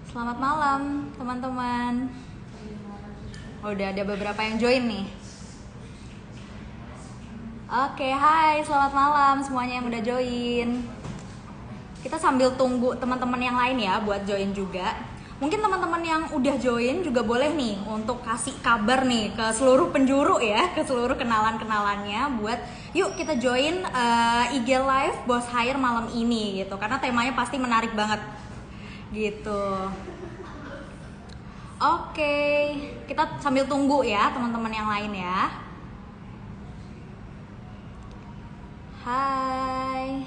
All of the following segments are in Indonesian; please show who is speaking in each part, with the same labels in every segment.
Speaker 1: Selamat malam, teman-teman. Oh, udah ada beberapa yang join nih. Oke, hai, selamat malam semuanya yang udah join. Kita sambil tunggu teman-teman yang lain ya buat join juga. Mungkin teman-teman yang udah join juga boleh nih untuk kasih kabar nih ke seluruh penjuru ya, ke seluruh kenalan-kenalannya buat yuk kita join IG Live Boss Hire malam ini gitu. Karena temanya pasti menarik banget gitu. Oke, kita sambil tunggu ya teman-teman yang lain ya. Hai.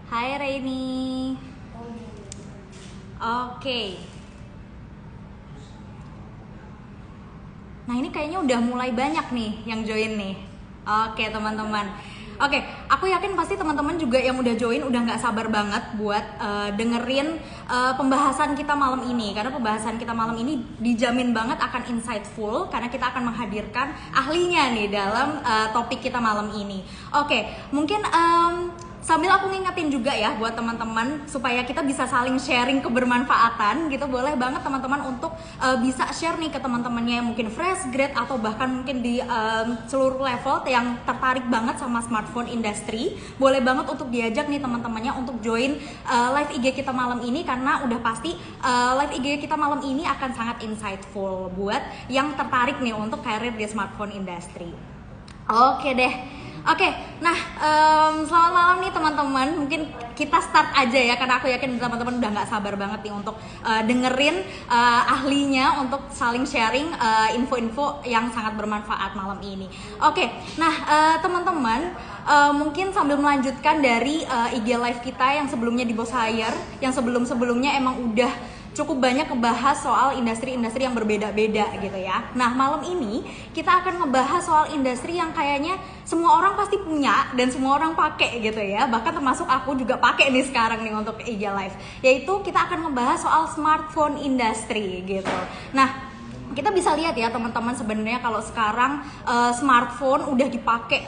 Speaker 1: Hai Reini. Oke. Nah ini kayaknya udah mulai banyak nih yang join nih. Oke teman-teman. Oke, aku yakin pasti teman-teman juga yang udah join udah nggak sabar banget buat dengerin pembahasan kita malam ini. Karena pembahasan kita malam ini dijamin banget akan insightful karena kita akan menghadirkan ahlinya nih dalam topik kita malam ini. Oke, mungkin sambil aku ngingetin juga ya buat teman-teman supaya kita bisa saling sharing kebermanfaatan gitu. Boleh banget teman-teman untuk bisa share nih ke teman-temannya yang mungkin fresh grade atau bahkan mungkin di seluruh level yang tertarik banget sama smartphone industry. Boleh banget untuk diajak nih teman-temannya untuk join live IG kita malam ini karena udah pasti live IG kita malam ini akan sangat insightful buat yang tertarik nih untuk karir di smartphone industry. Oke deh. Oke, nah selamat malam nih teman-teman. Mungkin kita start aja ya karena aku yakin teman-teman udah nggak sabar banget nih untuk dengerin ahlinya untuk saling sharing info-info yang sangat bermanfaat malam ini. Oke, nah teman-teman mungkin sambil melanjutkan dari IG live kita yang sebelumnya di Boss Hire, yang sebelum-sebelumnya emang udah cukup banyak ngebahas soal industri-industri yang berbeda-beda gitu ya. Nah malam ini kita akan ngebahas soal industri yang kayaknya semua orang pasti punya dan semua orang pakai gitu ya. Bahkan termasuk aku juga pakai nih sekarang nih untuk IG Live. Yaitu kita akan ngebahas soal smartphone industry gitu. Nah kita bisa lihat ya teman-teman sebenarnya kalau sekarang smartphone udah dipakai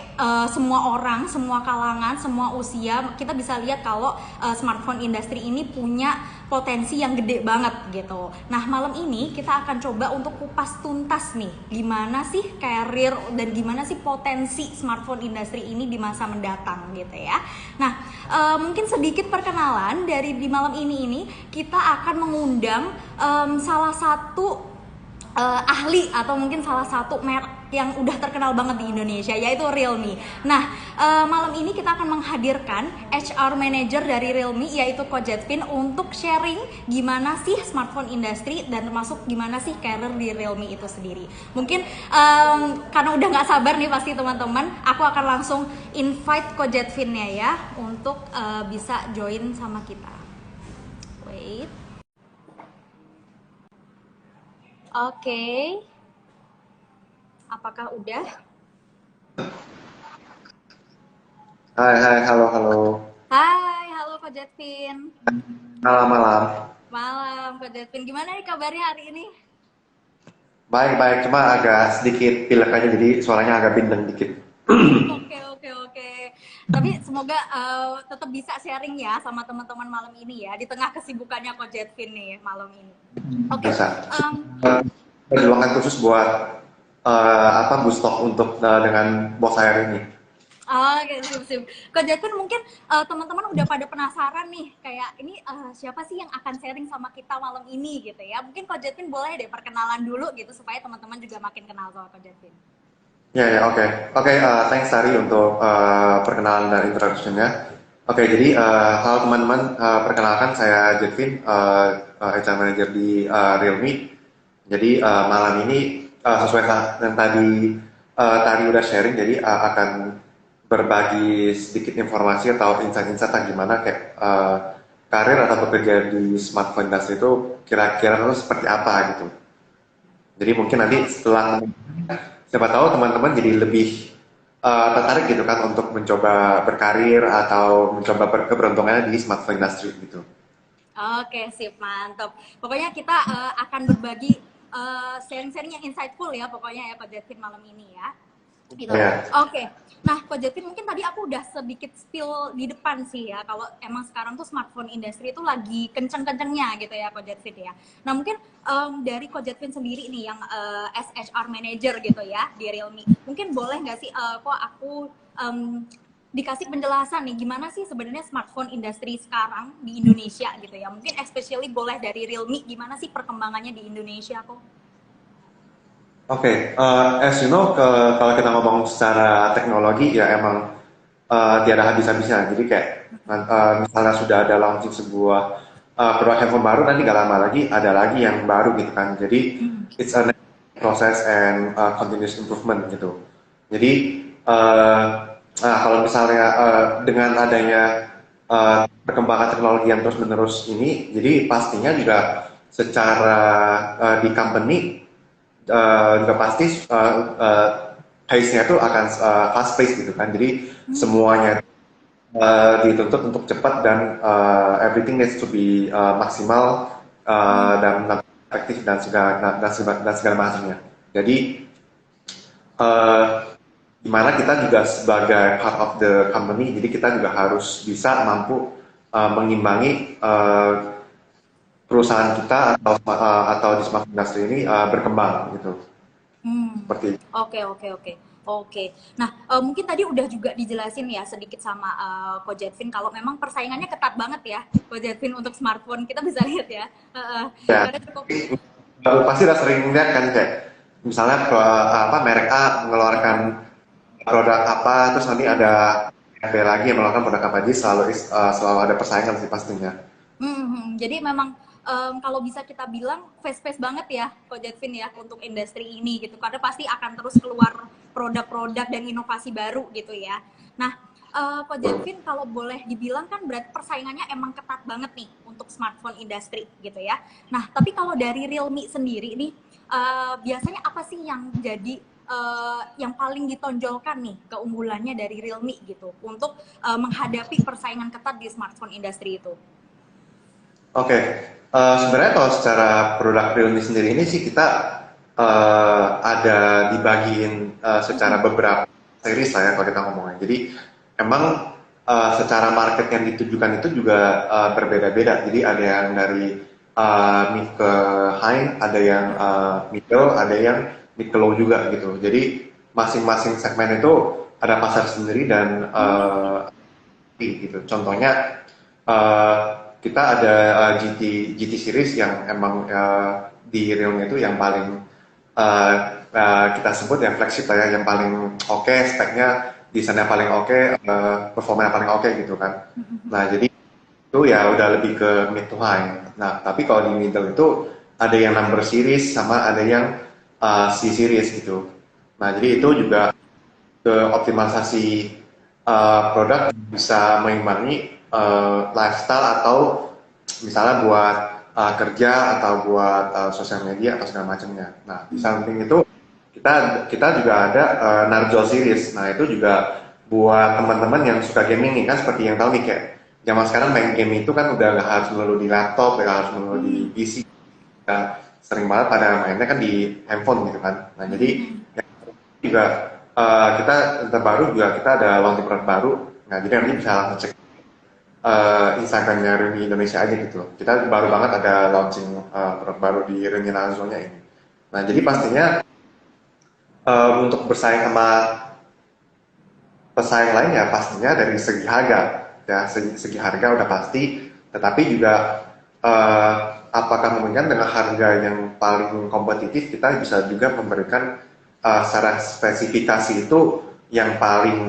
Speaker 1: semua orang, semua kalangan, semua usia. Kita bisa lihat kalau smartphone industry ini punya potensi yang gede banget gitu. Nah malam ini kita akan coba untuk kupas tuntas nih gimana sih karir dan gimana sih potensi smartphone industry ini di masa mendatang gitu ya. Nah mungkin sedikit perkenalan dari di malam ini kita akan mengundang salah satu ahli atau mungkin salah satu merek yang udah terkenal banget di Indonesia yaitu Realme. Nah malam ini kita akan menghadirkan HR Manager dari Realme yaitu Ko Jetvin untuk sharing gimana sih smartphone industry dan termasuk gimana sih karir di Realme itu sendiri. Mungkin karena udah nggak sabar nih pasti teman-teman, aku akan langsung invite Ko Jetvinnya ya untuk bisa join sama kita. Wait. Oke, apakah udah?
Speaker 2: Hai, hai, halo, halo.
Speaker 1: Hai, halo Ko Jetvin.
Speaker 2: Malam, malam.
Speaker 1: Malam Ko Jetvin, gimana nih kabarnya hari ini?
Speaker 2: Baik, baik. Cuma agak sedikit pilek aja, jadi suaranya agak bindeng dikit.
Speaker 1: Oke, oke, oke. Tapi semoga tetap bisa sharing ya sama teman-teman malam ini ya, di tengah kesibukannya Ko Jetvin nih malam ini. Oke,
Speaker 2: Bisa.
Speaker 1: em,
Speaker 2: Perjuangan khusus buat apa Bustok untuk dengan bos saya ini.
Speaker 1: Oke, sip. Kak Jatun mungkin teman-teman udah pada penasaran nih, kayak ini siapa sih yang akan sharing sama kita malam ini gitu ya. Mungkin Kak Jatun boleh deh perkenalan dulu gitu supaya teman-teman juga makin kenal sama Kak Jatun.
Speaker 2: Ya, ya, oke. Oke, thanks Tari untuk perkenalan dan introduction-nya. Oke, jadi halo teman-teman, perkenalkan saya Jetvin, HR Manager di Realme. Jadi malam ini sesuai yang tadi Tari udah sharing, jadi akan berbagi sedikit informasi atau insight-insight tentang gimana kayak karir atau bekerja di smartphone industry itu kira-kira itu seperti apa gitu. Jadi mungkin nanti setelah siapa tahu teman-teman jadi lebih tertarik gitu kan untuk mencoba berkarir atau mencoba keberuntungannya di smartphone industry gitu.
Speaker 1: Oke, sip, mantap. Pokoknya kita akan berbagi sharing-sharing yang insightful ya pokoknya ya Kak Jatun malam ini ya. gitu.
Speaker 2: Ya.
Speaker 1: Oke. Nah, Coach Jevin, mungkin tadi aku udah sedikit spill di depan sih ya, kalau emang sekarang tuh smartphone industry itu lagi kenceng-kencengnya gitu ya, Coach Jevin ya. Nah, mungkin dari Coach Jevin sendiri nih yang SHR manager gitu ya di Realme, mungkin boleh nggak sih kok aku dikasih penjelasan nih gimana sih sebenarnya smartphone industry sekarang di Indonesia gitu ya. Mungkin especially boleh dari Realme, gimana sih perkembangannya di Indonesia kok?
Speaker 2: Oke, as you know, kalau kita ngomong secara teknologi ya emang tiada habis-habisnya. Jadi kayak misalnya sudah ada launching sebuah produk handphone baru, nanti gak lama lagi ada lagi yang baru gitu kan. Jadi it's a process and continuous improvement gitu. Jadi kalau misalnya dengan adanya perkembangan teknologi yang terus-menerus ini, jadi pastinya juga secara di company juga pasti pace-nya itu akan fast pace gitu kan. Jadi semuanya dituntut untuk cepat dan everything needs to be maksimal dan efektif dan segala macamnya. Jadi dimana kita juga sebagai part of the company, jadi kita juga harus bisa mampu mengimbangi perusahaan kita atau di smartphone industry ini berkembang gitu. Seperti itu.
Speaker 1: Oke, oke, oke. Oke. Nah, mungkin tadi udah juga dijelasin ya sedikit sama Coach Jedvin kalau memang persaingannya ketat banget ya, Coach Jedvin untuk smartphone. Kita bisa lihat ya.
Speaker 2: Ya,
Speaker 1: Karena cukup.
Speaker 2: pasti udah sering lihat kan kayak misalnya merek A mengeluarkan produk apa, terus nanti ada B lagi yang mengeluarkan produk apa, jadi selalu ada persaingan sih pastinya.
Speaker 1: Jadi memang kalau bisa kita bilang fast-paced banget ya, Coach Jedvin ya untuk industri ini gitu. Karena pasti akan terus keluar produk-produk dan inovasi baru gitu ya. Nah, Coach Jedvin kalau boleh dibilang kan berarti persaingannya emang ketat banget nih untuk smartphone industry gitu ya. Nah, tapi kalau dari Realme sendiri nih, biasanya apa sih yang jadi yang paling ditonjolkan nih keunggulannya dari Realme gitu untuk menghadapi persaingan ketat di smartphone industry itu?
Speaker 2: Oke, sebenarnya kalau secara produk Realme sendiri ini sih kita ada dibagiin secara beberapa series lah ya kalau kita ngomongnya. Jadi emang secara market yang ditujukan itu juga berbeda-beda. Jadi ada yang dari mid ke high, ada yang middle, ada yang mid ke low juga gitu. Jadi masing-masing segmen itu ada pasar sendiri dan gitu. Contohnya kita ada GT series yang emang di Realme itu yang paling kita sebut yang flagship lah ya, yang paling oke, speknya, desainnya paling oke, performanya paling oke gitu kan. Nah jadi itu ya udah lebih ke mid to high. Nah tapi kalau di middle itu ada yang number series sama ada yang C series gitu. Nah jadi itu juga ke optimalisasi produk bisa mengimbangi lifestyle atau misalnya buat kerja atau buat sosial media atau segala macamnya. Nah, di samping itu kita juga ada Narjo series. Nah, itu juga buat teman-teman yang suka gaming nih kan seperti yang tahu nih kayak zaman sekarang main game itu kan udah nggak harus melulu di laptop, nggak harus melulu di PC. Kita sering banget pada mainnya kan di handphone gitu kan. Nah, jadi juga kita terbaru juga kita ada launching produk baru. Nah, jadi nanti bisa langsung cek Instagramnya Reni Indonesia aja gitu. Kita baru banget ada launching produk baru di Reni Nazonya ini. Nah, jadi pastinya untuk bersaing sama pesaing lainnya pastinya dari segi harga. Ya, segi harga udah pasti, tetapi juga apakah memungkinkan dengan harga yang paling kompetitif kita bisa juga memberikan secara spesifikasi itu yang paling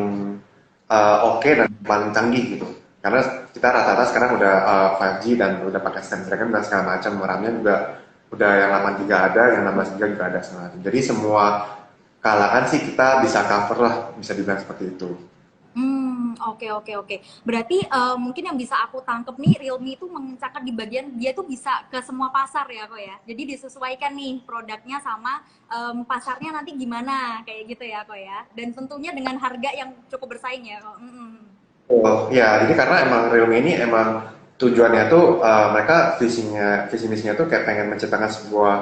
Speaker 2: oke dan paling canggih gitu. Karena kita rata-rata sekarang udah 5G dan udah pakai Snapdragon dan segala macam, RAM-nya juga udah yang 8 GB ada, yang 16 GB juga ada segala macam. Jadi semua kalangan sih kita bisa cover lah, bisa dibilang seperti itu.
Speaker 1: Oke, oke, oke. Berarti mungkin yang bisa aku tangkep nih, Realme itu mengencangkan di bagian dia tuh bisa ke semua pasar ya kok ya. Jadi disesuaikan nih produknya sama pasarnya nanti gimana kayak gitu ya kok ya. Dan tentunya dengan harga yang cukup bersaing ya kok.
Speaker 2: Oh ya, jadi karena emang Realme ini emang tujuannya tuh mereka visi misinya tuh kayak pengen menciptakan sebuah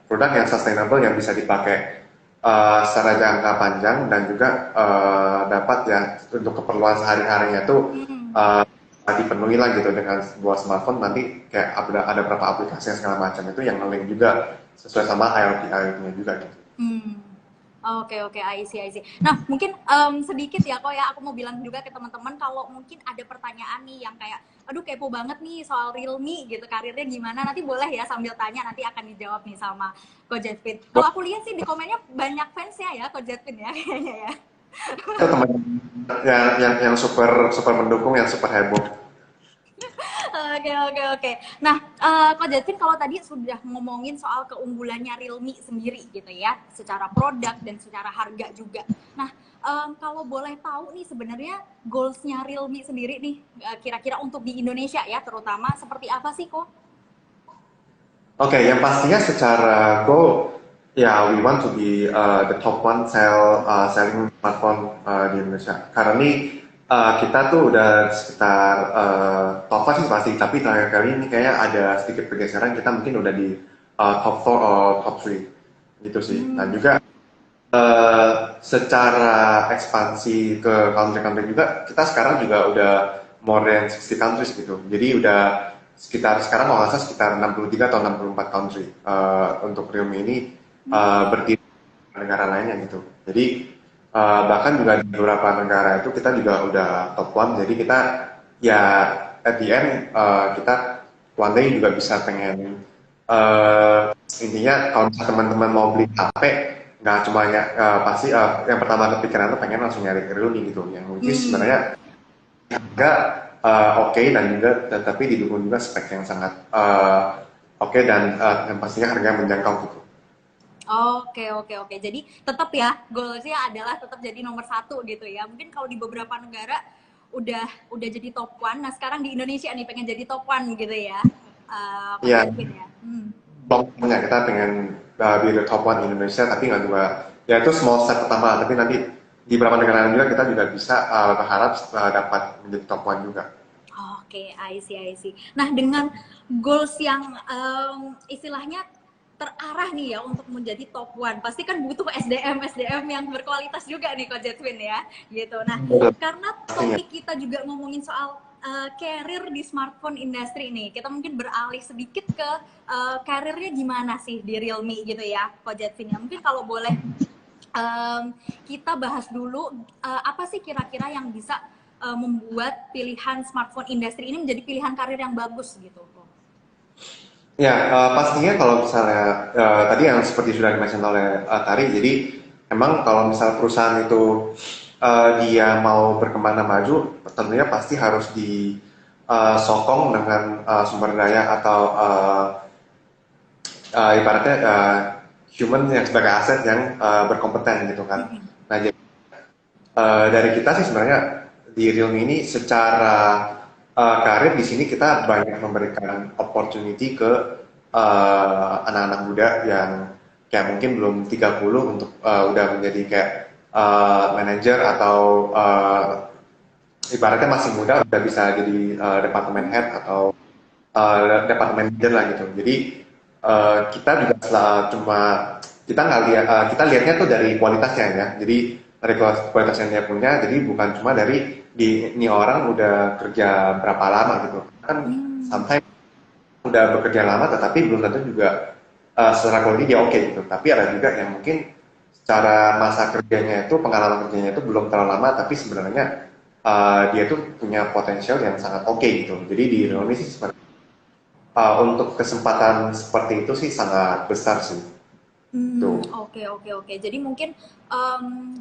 Speaker 2: produk yang sustainable yang bisa dipakai secara jangka panjang dan juga dapat ya untuk keperluan sehari-harinya itu
Speaker 1: Hmm.
Speaker 2: uh, dipenuhi lah gitu dengan sebuah smartphone. Nanti kayak ada beberapa aplikasi yang segala macam itu yang nge-link juga sesuai sama IoT-nya juga gitu.
Speaker 1: Hmm. Oke oke, I see, I see. Nah mungkin sedikit ya kok ya, aku mau bilang juga ke teman-teman kalau mungkin ada pertanyaan nih yang kayak, aduh kepo banget nih soal Realme gitu, karirnya gimana, nanti boleh ya sambil tanya, nanti akan dijawab nih sama Coach Jetpin. Kalau aku lihat sih di komennya banyak fansnya ya Coach Jetpin ya kayaknya ya.
Speaker 2: Itu teman yang super super mendukung, yang super heboh.
Speaker 1: Oke oke oke. Nah, Kak Jasmine kalau tadi sudah ngomongin soal keunggulannya Realme sendiri gitu ya, secara produk dan secara harga juga. Nah, kalau boleh tahu nih sebenarnya goalsnya Realme sendiri nih, kira-kira untuk di Indonesia ya, terutama seperti apa sih kok?
Speaker 2: Oke, yang pastinya secara goal, ya we want to be the top one selling smartphone di Indonesia. Karena ini kita tuh udah sekitar top 5 sih pasti, tapi terakhir kali ini kayaknya ada sedikit pergeseran, kita mungkin udah di top 4 atau top 3 gitu sih. Dan
Speaker 1: Hmm.
Speaker 2: juga secara ekspansi ke country-country juga, kita sekarang juga udah more than 60 countries gitu. Jadi udah sekitar sekarang kalau nggak salah sekitar 63 atau 64 country untuk Realme ini
Speaker 1: Hmm.
Speaker 2: berdiri di negara lainnya gitu. Jadi bahkan juga di beberapa negara itu kita juga udah top one. Jadi kita ya at the end kita one day juga bisa pengen intinya kalau misalnya teman-teman mau beli HP nggak cuma ya pasti yang pertama kepikiran tuh pengen langsung nyari Realme gitu, yang which is
Speaker 1: Hmm.
Speaker 2: sebenarnya harga oke, dan juga tetapi didukung juga spek yang sangat oke, dan yang pastinya harganya menjangkau gitu.
Speaker 1: Oke oke oke. Jadi tetap ya goalsnya adalah tetap jadi nomor satu gitu ya. Mungkin kalau di beberapa negara udah jadi top one. Nah sekarang di Indonesia nih pengen jadi top one gitu ya, Coach
Speaker 2: Iya,
Speaker 1: Edwin ya. Hmm.
Speaker 2: punya kita pengen be the top one di Indonesia, tapi nggak juga ya itu small step pertama, tapi nanti di beberapa negara lain juga kita juga bisa berharap dapat menjadi top one juga.
Speaker 1: Oke, I see, I see. Nah, dengan goals yang istilahnya terarah nih ya untuk menjadi top one, pasti kan butuh SDM yang berkualitas juga nih Coach Edwin ya, gitu. Nah,
Speaker 2: Betul.
Speaker 1: karena
Speaker 2: Pastinya.
Speaker 1: topik kita juga ngomongin soal karir di smartphone industry nih, kita mungkin beralih sedikit ke karirnya gimana sih di Realme gitu ya, Coach Edwin ya. Mungkin kalau boleh kita bahas dulu apa sih kira-kira yang bisa membuat pilihan smartphone industry ini menjadi pilihan karir yang bagus gitu.
Speaker 2: Ya, pastinya kalau misalnya tadi yang seperti sudah dimention oleh Tari, jadi emang kalau misal perusahaan itu dia mau berkembang dan maju, tentunya pasti harus disokong dengan sumber daya atau ibaratnya human yang sebagai aset yang berkompeten gitu kan.
Speaker 1: Mm-mm.
Speaker 2: Nah, jadi dari kita sih sebenarnya di Realme ini secara karir di sini kita banyak memberikan opportunity ke anak-anak muda yang kayak mungkin belum 30 untuk udah menjadi kayak manager atau ibaratnya masih muda udah bisa jadi departemen head atau departemen manager lah gitu. Jadi kita juga cuma kita nggak lihat kita lihatnya tuh dari kualitasnya ya. Jadi dari kualitas yang dia punya. Jadi bukan cuma dari ini orang udah kerja berapa lama gitu. Kan
Speaker 1: Hmm.
Speaker 2: sampai udah bekerja lama tetapi belum tentu juga secara quality dia oke gitu. Tapi ada juga yang mungkin secara masa kerjanya itu pengalaman kerjanya itu belum terlalu lama tapi sebenarnya dia tuh punya potensial yang sangat oke gitu. Jadi di
Speaker 1: Hmm.
Speaker 2: Indonesia sih sebenarnya untuk kesempatan seperti itu sih sangat besar sih.
Speaker 1: Hmm,
Speaker 2: Tuh.
Speaker 1: oke oke oke. Jadi mungkin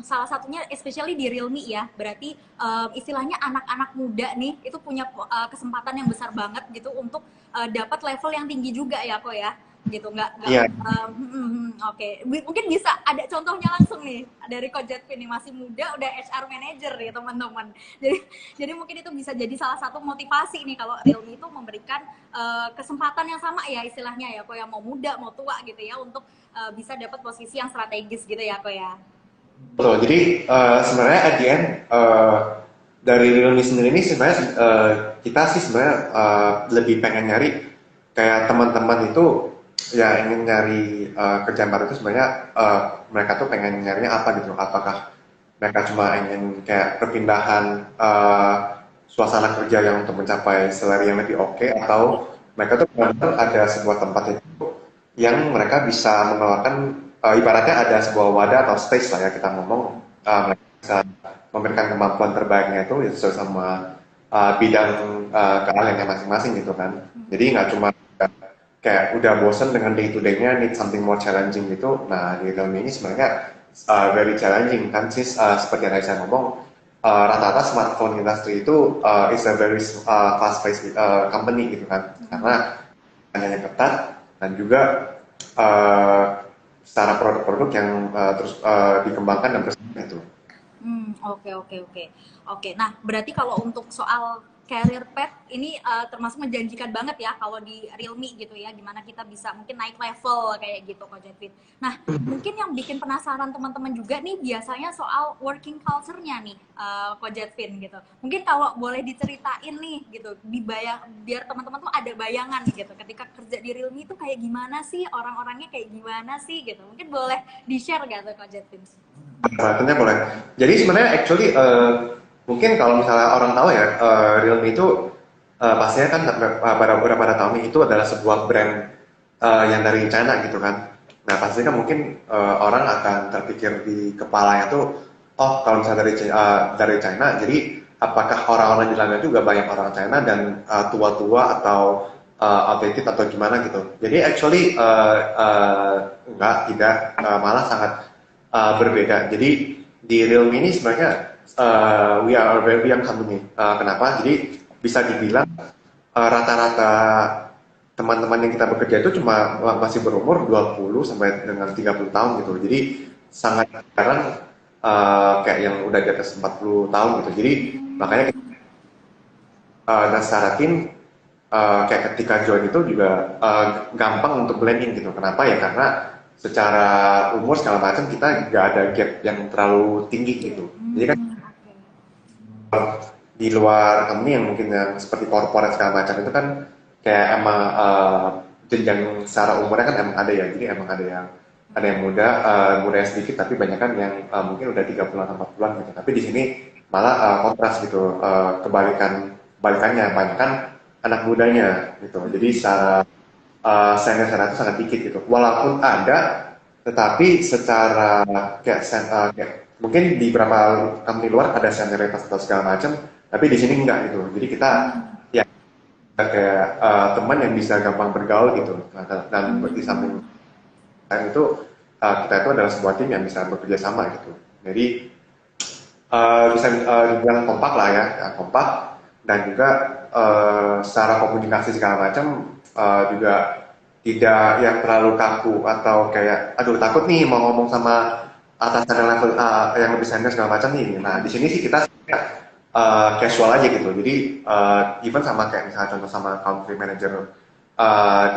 Speaker 1: salah satunya, especially di Realme ya, berarti istilahnya anak-anak muda nih itu punya kesempatan yang besar banget gitu untuk dapat level yang tinggi juga ya kok ya, gitu. Nggak
Speaker 2: Iya,
Speaker 1: oke. Mungkin bisa ada contohnya langsung nih dari Coach Jetpin nih, masih muda udah HR manager ya teman-teman. Jadi jadi mungkin itu bisa jadi salah satu motivasi nih kalau Realme itu memberikan kesempatan yang sama ya istilahnya ya kok, yang mau muda mau tua gitu ya untuk bisa dapat posisi yang strategis gitu ya kok ya.
Speaker 2: betul. Jadi sebenarnya at the end dari Realme sendiri ini sebenarnya kita sih sebenarnya lebih pengen nyari kayak teman-teman itu ya ingin nyari kerjaan baru itu sebenarnya mereka tuh pengen nyarinya apa gitu. Apakah mereka cuma ingin kayak perpindahan suasana kerja yang untuk mencapai salary yang lebih oke, atau mereka tuh benar-benar ada sebuah tempat itu yang mereka bisa mengeluarkan ibaratnya ada sebuah wadah atau stage lah ya kita ngomong, mereka bisa memberikan kemampuan terbaiknya itu ya sesuai sama bidang keahliannya masing-masing gitu kan. Jadi nggak cuma kayak udah bosen dengan day to day-nya, need something more challenging gitu. Nah, di film ini sebenarnya very challenging kan, sis, seperti yang tadi saya ngomong, rata-rata smartphone industry itu is a very fast-paced company gitu kan, karena hanya ketat dan juga secara produk-produk yang terus dikembangkan dan terus gitu.
Speaker 1: Oke, oke, oke. Oke, nah berarti kalau untuk soal career path ini termasuk menjanjikan banget ya kalau di Realme gitu ya, gimana kita bisa mungkin naik level kayak gitu Coach Edwin. Nah, mungkin yang bikin penasaran teman-teman juga nih biasanya soal working culture-nya nih Coach Edwin gitu. Mungkin kalau boleh diceritain nih gitu, biar teman-teman tuh ada bayangan nih gitu, ketika kerja di Realme itu kayak gimana sih, orang-orangnya kayak gimana sih gitu. Mungkin boleh di-share gak tuh Coach Edwin?
Speaker 2: Tentunya boleh. Jadi sebenarnya actually mungkin kalau misalnya orang tahu ya, Realme itu pastinya kan pada tahun ini itu adalah sebuah brand yang dari China gitu kan. Nah pastinya kan mungkin orang akan terpikir di kepalanya tuh, oh kalau misalnya dari China, jadi apakah orang-orang di dalamnya juga banyak orang China dan tua-tua atau outdated atau gimana gitu. Jadi actually enggak, tidak, malah sangat berbeda. Jadi di Realme ini sebenarnya we are a very young company. Kenapa? Jadi bisa dibilang rata-rata teman-teman yang kita bekerja itu cuma masih berumur 20 sampai dengan 30 tahun gitu. Jadi sangat jarang kayak yang udah di atas 40 tahun gitu. Jadi makanya dan secara tim kayak ketika join itu juga gampang untuk blending gitu. Kenapa ya? Karena secara umur segala macam kita nggak ada gap yang terlalu tinggi gitu. Jadi kan di luar company yang mungkin yang seperti corporate segala macam itu kan kayak emang jenjang secara umurnya kan emang ada ya. Jadi emang ada yang muda, muda sedikit tapi banyak kan yang mungkin udah 30-an 40-an gitu. Tapi di sini malah kontras gitu, kebalikannya banyak kan anak mudanya gitu. Jadi secara senior itu sangat dikit gitu. Walaupun ada, tetapi secara kayak mungkin di beberapa company luar ada senioritas atau segala macam, tapi di sini enggak gitu. Jadi kita ya kayak teman yang bisa gampang bergaul gitu. Nah, dan di samping itu kita itu adalah sebuah tim yang bisa bekerja sama gitu. Jadi bisa dibilang kompak lah ya, kompak, dan juga secara komunikasi segala macam juga tidak yang terlalu kaku atau kayak aduh takut nih mau ngomong sama atasan level yang lebih senior segala macam nih. Nah di sini sih kita casual aja gitu. Jadi even sama kayak misalnya contoh sama country manager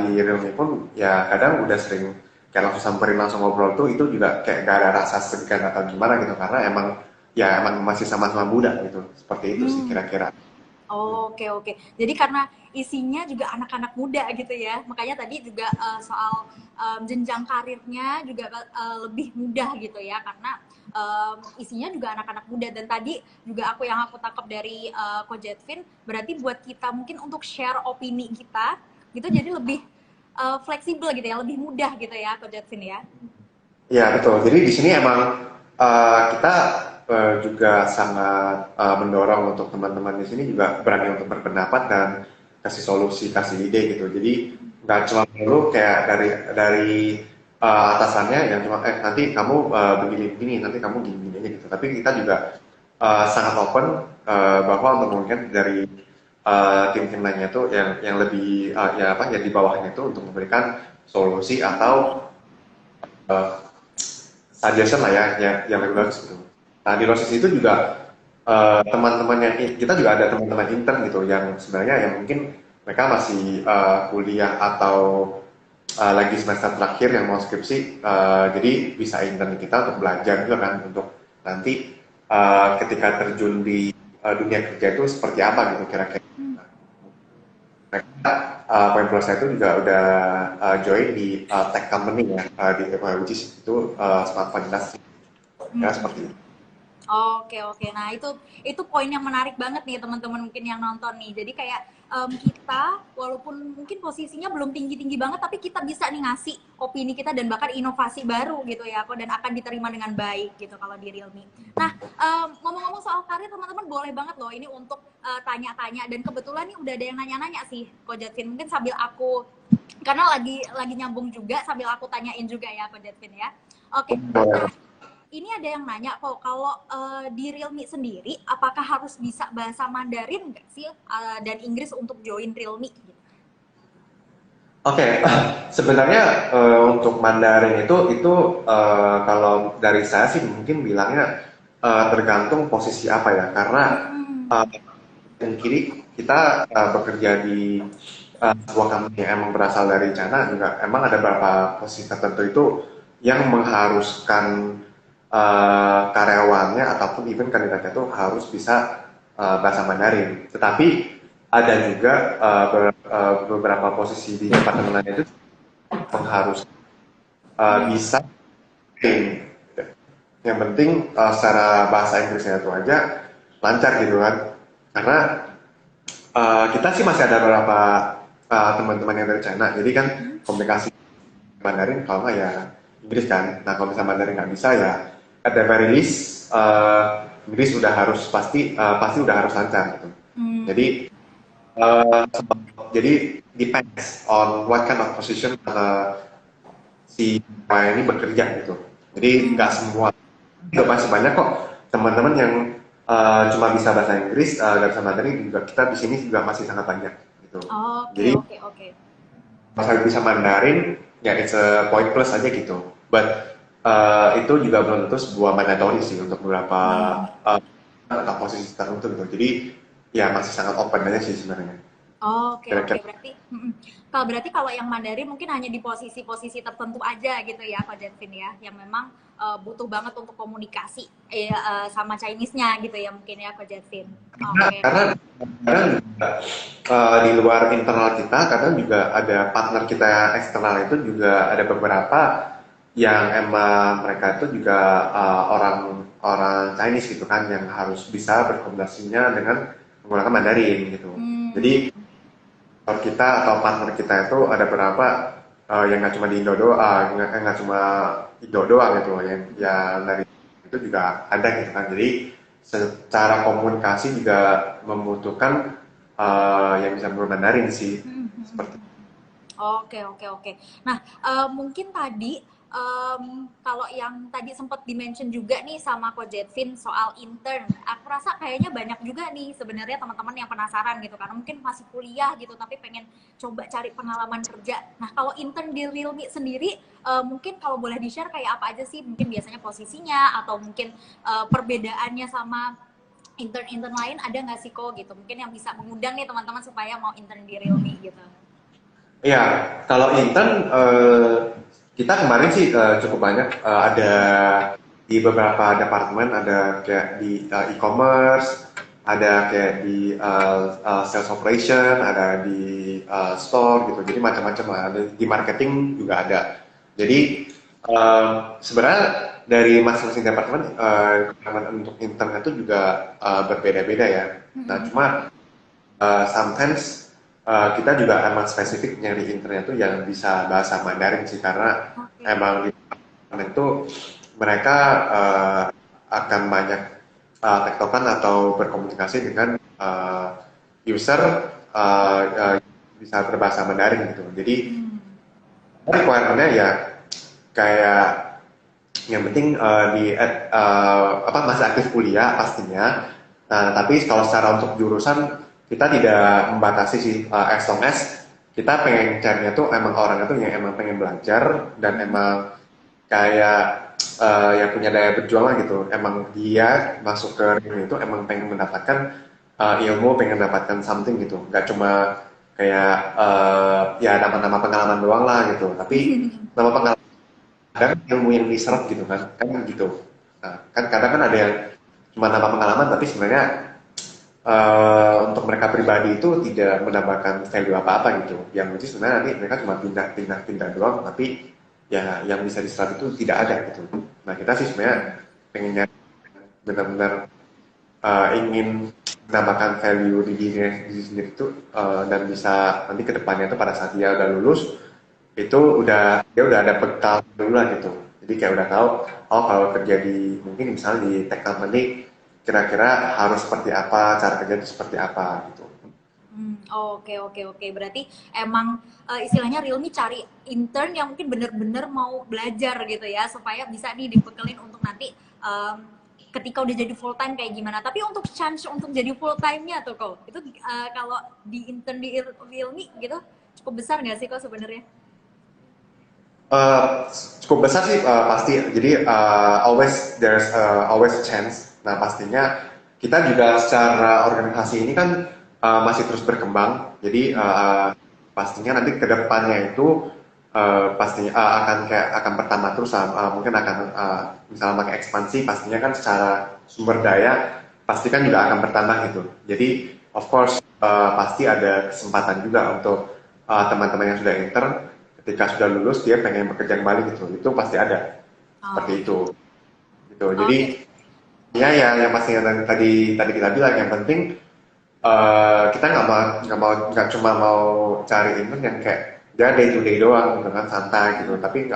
Speaker 2: di Realme pun ya kadang udah sering kayak langsung samperin langsung ngobrol tuh, itu juga kayak gak ada rasa segan atau gimana gitu, karena emang masih sama-sama muda gitu. Seperti itu sih kira-kira.
Speaker 1: Oke, oke. Jadi karena isinya juga anak-anak muda gitu ya, makanya tadi juga soal jenjang karirnya juga lebih mudah gitu ya, karena isinya juga anak-anak muda. Dan tadi juga yang aku tangkap dari Coach Edwin, berarti buat kita mungkin untuk share opini kita gitu jadi lebih fleksibel gitu ya, lebih mudah gitu ya Coach Edwin ya.
Speaker 2: Ya betul. Jadi di sini emang kita juga sangat mendorong untuk teman-teman di sini juga berani untuk berpendapat dan kasih solusi, kasih ide gitu. Jadi nggak cuma perlu kayak dari atasannya yang cuma nanti kamu begini-begini, nanti kamu gini-gini aja gitu. Tapi kita juga sangat open bahwa untuk mungkin dari tim-tim lainnya tuh yang lebih ya apa yang di bawahnya itu untuk memberikan solusi atau suggestion lah ya yang lebih bagus gitu. Nah di Rosis itu juga teman-teman yang kita juga ada teman-teman intern gitu yang sebenarnya yang mungkin mereka masih kuliah atau lagi semester terakhir yang mau skripsi, jadi bisa intern kita untuk belajar juga kan untuk nanti ketika terjun di dunia kerja itu seperti apa gitu kira-kira. mereka poin plusnya itu juga udah join di tech company ya, which is itu smartphone industry ya seperti itu.
Speaker 1: Oke oke, nah itu poin yang menarik banget nih teman-teman mungkin yang nonton nih. Jadi kayak kita walaupun mungkin posisinya belum tinggi-tinggi banget, tapi kita bisa nih ngasih opini kita dan bahkan inovasi baru gitu ya, dan akan diterima dengan baik gitu kalau di Realme. Nah ngomong-ngomong soal karir teman-teman boleh banget loh ini untuk tanya-tanya, dan kebetulan nih udah ada yang nanya-nanya sih Ko Jatvin, mungkin sambil aku karena lagi nyambung juga sambil aku tanyain juga ya Ko Jatvin ya. Oke, nah ini ada yang nanya kok, kalau di Realme sendiri, apakah harus bisa bahasa Mandarin nggak sih dan Inggris untuk join Realme?
Speaker 2: Oke, sebenarnya untuk Mandarin itu kalau dari saya sih mungkin bilangnya tergantung posisi apa ya, karena uh, yang kiri kita bekerja di sebuah company yang emang berasal dari China juga, emang ada beberapa posisi tertentu itu yang mengharuskan karyawannya ataupun even kandidatnya itu harus bisa bahasa Mandarin. Tetapi ada juga beberapa posisi di departemen lain itu mengharuskan bisa. Yang penting secara bahasa Inggrisnya itu aja lancar gitu kan. Karena kita sih masih ada beberapa teman-teman yang dari China, jadi kan komunikasi Mandarin kalau nggak ya Inggris kan. Nah kalau misalnya Mandarin nggak bisa ya at the very least Inggris udah harus pasti udah harus lancar gitu. Jadi uh, jadi depends on what kind of position si ini bekerja gitu. Jadi nggak semua, nggak masih banyak kok teman-teman yang cuma bisa bahasa Inggris nggak bisa Mandarin juga, kita di sini juga masih sangat banyak gitu.
Speaker 1: Oke
Speaker 2: Jadi
Speaker 1: oke oke.
Speaker 2: masalah bisa Mandarin ya it's a point plus aja gitu. But itu juga belum tentu sebuah mandatory sih untuk beberapa atau posisi tertentu gitu. Jadi ya masih sangat open aja sih sebenarnya.
Speaker 1: Oke oke,
Speaker 2: Kira-kira.
Speaker 1: kalau yang Mandarin mungkin hanya di posisi-posisi tertentu aja gitu ya Ko Jatvin ya, yang memang butuh banget untuk komunikasi sama Chinese-nya gitu ya mungkin ya Ko Jatvin. Oke.
Speaker 2: Karena kadang juga di luar internal kita, kadang juga ada partner kita eksternal itu juga ada beberapa yang emang mereka itu juga orang orang Chinese gitu kan, yang harus bisa berkomunikasinya dengan menggunakan Mandarin gitu. Jadi kalau kita atau partner kita itu ada beberapa yang nggak cuma di Indo doang, nggak cuma Indo doang gitu, yang dari itu juga ada gitu kan. Jadi secara komunikasi juga membutuhkan yang bisa Mandarin sih, seperti.
Speaker 1: Oke oke oke. Nah, mungkin tadi kalau yang tadi sempat dimention juga nih sama Ko Jetvin soal intern, aku rasa kayaknya banyak juga nih sebenarnya teman-teman yang penasaran gitu, karena mungkin masih kuliah gitu tapi pengen coba cari pengalaman kerja. Nah, kalau intern di Realme sendiri, mungkin kalau boleh di-share kayak apa aja sih? Mungkin biasanya posisinya atau mungkin perbedaannya sama intern-intern lain ada nggak sih kok gitu? Mungkin yang bisa mengundang nih teman-teman supaya mau intern di Realme gitu.
Speaker 2: Ya, kalau intern kita kemarin sih cukup banyak, ada di beberapa departemen, ada kayak di e-commerce, ada kayak di sales operation, ada di store gitu. Jadi macam-macam lah. Ada di marketing juga ada. Jadi sebenarnya dari masing-masing departemen untuk intern itu juga berbeda-beda ya. Nah cuma sometimes kita juga emang spesifik nyari internet tuh yang bisa bahasa Mandarin sih, karena emang di internet itu mereka akan banyak tektokan atau berkomunikasi dengan user bisa berbahasa Mandarin gitu. Jadi requirement-nya ya kayak yang penting masih aktif kuliah pastinya. Nah, tapi kalau secara untuk jurusan kita tidak membatasi sih, as long as kita pengen carinya tuh emang orang itu yang emang pengen belajar dan emang kayak yang punya daya berjuang lah gitu. Emang dia masuk ke ring itu emang pengen mendapatkan ilmu, pengen mendapatkan something gitu. Gak cuma kayak ya nama-nama pengalaman doang lah gitu. Tapi nama pengalaman ada kan ilmu yang diserap gitu kan gitu. Nah, kan kadang kan ada yang cuma nama pengalaman tapi sebenarnya untuk mereka pribadi itu tidak menambahkan value apa-apa gitu. Yang mungkin sebenarnya nanti mereka cuma pindah doang, tapi ya yang bisa diserap itu tidak ada gitu. Nah kita sih sebenarnya pengennya benar-benar ingin menambahkan value di diri sendiri itu dan bisa nanti kedepannya itu pada saat dia udah lulus itu dia udah ada bekal dulu lah gitu. Jadi kayak udah tahu oh kalau kerja di mungkin misalnya di tech company kira-kira harus seperti apa, cara kerja itu seperti apa gitu.
Speaker 1: Oke. Berarti emang istilahnya Realme cari intern yang mungkin bener-bener mau belajar gitu ya, supaya bisa nih dibekelin untuk nanti ketika udah jadi full time kayak gimana. Tapi untuk chance untuk jadi full time-nya tuh kok, itu kalau di intern di Realme gitu cukup besar nggak sih kok sebenarnya?
Speaker 2: Uh, Cukup besar sih pasti. Jadi there's always a chance. Nah pastinya kita juga secara organisasi ini kan masih terus berkembang. Jadi pastinya nanti kedepannya itu pastinya akan bertambah terus. Mungkin akan misalnya pakai ekspansi. Pastinya kan secara sumber daya pasti kan juga akan bertambah gitu. Jadi of course pasti ada kesempatan juga untuk teman-teman yang sudah intern ketika sudah lulus dia pengen bekerja kembali gitu, itu pasti ada seperti itu gitu. Jadi ya yang pasti yang tadi kita bilang yang penting kita nggak cuma mau cari intern yang kayak dia day to day doang dengan santai gitu, tapi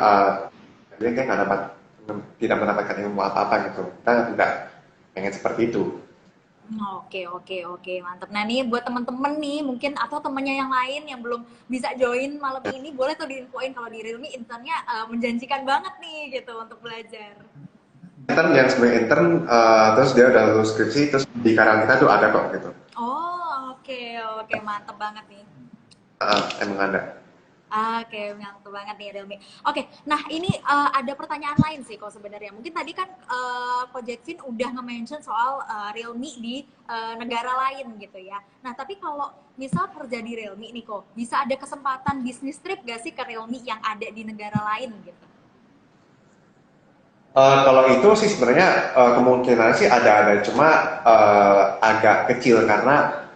Speaker 2: dia kayak tidak mendapatkan ilmu apa gitu. Kita tidak pengen seperti itu.
Speaker 1: Oke, mantap. Nah nih buat temen-temen nih mungkin atau temennya yang lain yang belum bisa join malam ini, boleh tuh diinfoin kalau di Realme internnya menjanjikan banget nih gitu untuk belajar.
Speaker 2: Intern yang sebagai intern terus dia udah lulus skripsi terus di karang kita tuh ada kok gitu.
Speaker 1: Oke, mantap banget nih.
Speaker 2: Emang ada.
Speaker 1: Oke, mantap banget nih Realme. Oke, nah ini ada pertanyaan lain sih kok sebenarnya. Mungkin tadi kan Ko Jetsin udah nge-mention soal Realme di negara lain gitu ya. Nah, tapi kalau misal kerja di Realme nih kok, bisa ada kesempatan bisnis trip gak sih ke Realme yang ada di negara lain gitu?
Speaker 2: Kalau itu sih sebenarnya kemungkinan sih ada, cuma agak kecil karena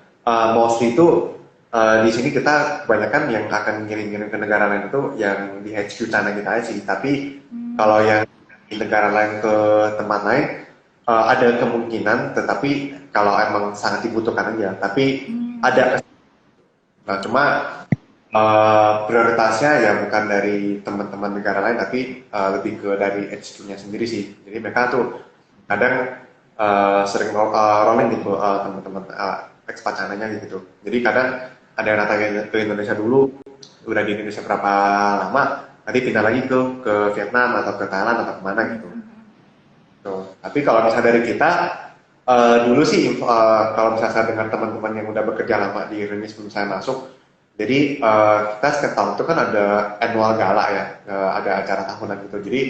Speaker 2: mostly itu di sini kita kebanyakan yang akan ngirim-ngirim ke negara lain itu yang di HQ sana kita aja sih. Tapi kalau yang di negara lain ke tempat lain ada kemungkinan, tetapi kalau emang sangat dibutuhkan aja. Tapi ada. Nah, cuma prioritasnya ya bukan dari teman-teman negara lain, tapi lebih ke dari HQ-nya sendiri sih. Jadi mereka tuh kadang sering rolling gitu teman-teman expat sananya gitu. Jadi kadang ada yang datang ke Indonesia dulu, udah di Indonesia berapa lama, nanti pindah lagi ke Vietnam atau ke Thailand atau kemana gitu. Tuh. Tapi kalau misalnya dari kita, dulu sih kalau misalnya saya dengar teman-teman yang udah bekerja lama di Indonesia sebelum saya masuk, jadi kita setiap tahun itu kan ada annual gala ya, ada acara tahunan gitu. Jadi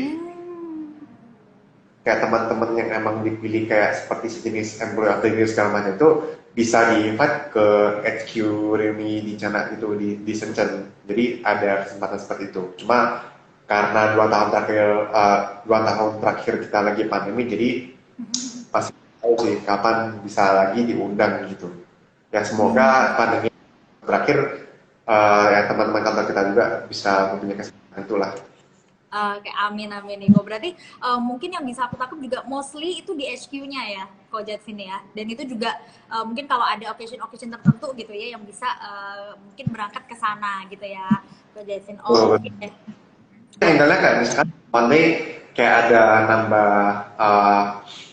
Speaker 2: kayak teman-teman yang emang dipilih kayak seperti sejenis employee of the year segala macam itu bisa di-invite ke HQ Realme di sana gitu di Shenzhen. Jadi ada kesempatan seperti itu. Cuma karena 2 tahun terakhir kita lagi pandemi, jadi masih tahu sih kapan bisa lagi diundang gitu. Ya semoga pandemi berakhir ya teman-teman kantor kita juga bisa mempunyai kesempatan itulah.
Speaker 1: Kayak amin nih kok. Berarti mungkin yang bisa aku tangkap juga mostly itu di HQ-nya ya, Ko Jetsin ya. Dan itu juga mungkin kalau ada occasion tertentu gitu ya yang bisa mungkin berangkat ke sana gitu ya, Ko Jetsin. Oke.
Speaker 2: Intinya kayak misalkan one day kayak ada nambah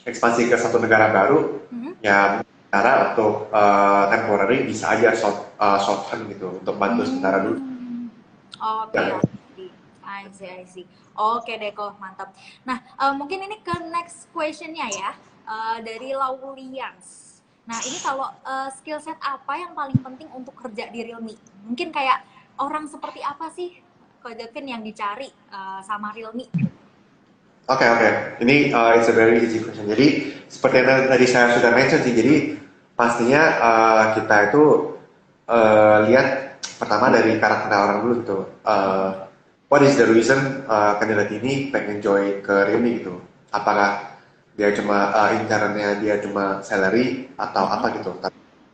Speaker 2: ekspansi ke satu negara baru, ya cara untuk temporary bisa aja short term gitu untuk bantu sementara dulu.
Speaker 1: Oke. I see. Oke deh kok, mantap. Nah, mungkin ini ke next question-nya ya, dari Laulians. Nah, ini kalau skill set apa yang paling penting untuk kerja di Realme? Mungkin kayak orang seperti apa sih, Ko Jetsin, yang dicari sama Realme?
Speaker 2: Oke. Ini it's a very easy question. Jadi seperti yang tadi saya sudah mention sih, jadi pastinya kita itu lihat pertama dari karakter orang dulu gitu. What is the reason kandidat ini pengen join ke Realme gitu? Apakah dia cuma internnya dia cuma salary atau apa gitu?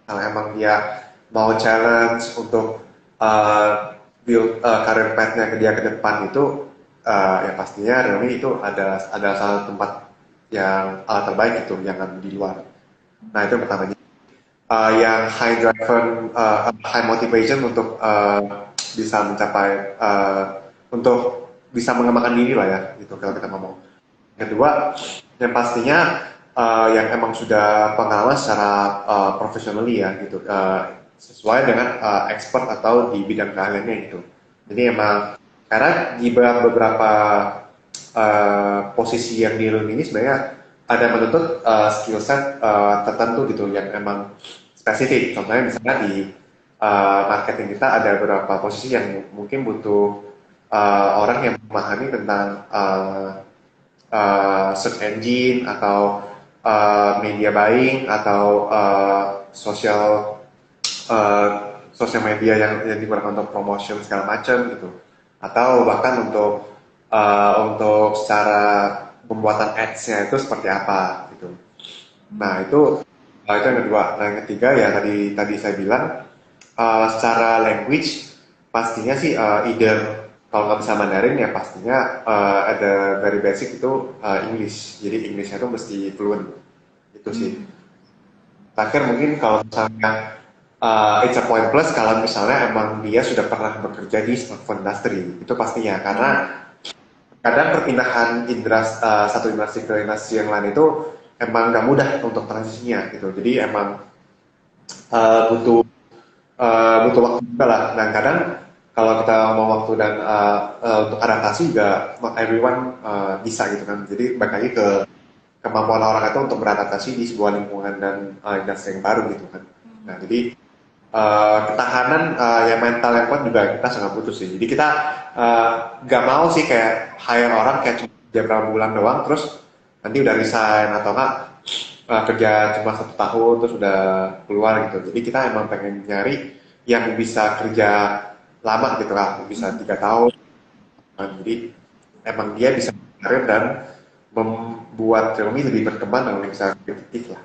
Speaker 2: Kalau emang dia mau challenge untuk build career path-nya ke dia ke depan itu, ya pastinya Realme itu ada salah satu tempat yang terbaik itu yang ada di luar. Nah itu yang pertama. Yang high driven, high motivation untuk bisa mencapai, untuk bisa mengembangkan diri lah ya, gitu kalau kita ngomong. Kedua, yang pastinya yang emang sudah pengalaman secara professionally ya gitu, sesuai dengan expert atau di bidang keahliannya gitu. Jadi emang karena di beberapa posisi yang di Lund ini sebenarnya ada menuntut skill set tertentu gitu yang emang spesifik. Contohnya misalnya di marketing kita ada beberapa posisi yang mungkin butuh orang yang memahami tentang search engine atau media buying atau sosial media yang digunakan untuk promotion segala macam gitu, atau bahkan untuk secara pembuatan ads-nya itu seperti apa gitu. Nah itu yang kedua. Nah yang ketiga ya tadi saya bilang, secara language pastinya sih either kalau nggak bisa Mandarin ya pastinya ada dari basic itu English. Jadi Englishnya itu mesti fluent itu sih. Terakhir mungkin kalau misalnya it's a point plus kalau misalnya emang dia sudah pernah bekerja di smartphone industry itu pastinya, karena kadang perpindahan satu industri ke industri yang lain itu emang nggak mudah untuk transisinya gitu. Jadi emang butuh butuh waktu juga lah, dan kadang kalau kita mau waktu dan untuk adaptasi juga not everyone bisa gitu kan. Jadi balik lagi ke kemampuan orang itu untuk beradaptasi di sebuah lingkungan dan industri yang baru gitu kan. Nah jadi ketahanan yang mental yang kuat juga kita sangat butuh sih. Jadi kita nggak mau sih kayak hire orang kayak cuma beberapa bulan doang terus nanti udah resign, atau enggak kerja cuma 1 tahun terus udah keluar gitu. Jadi kita emang pengen nyari yang bisa kerja lama gitu lah, bisa 3 tahun. Nah, jadi emang dia bisa karir dan membuat Xiaomi lebih berkembang dan lebih bisa kompetitif lah.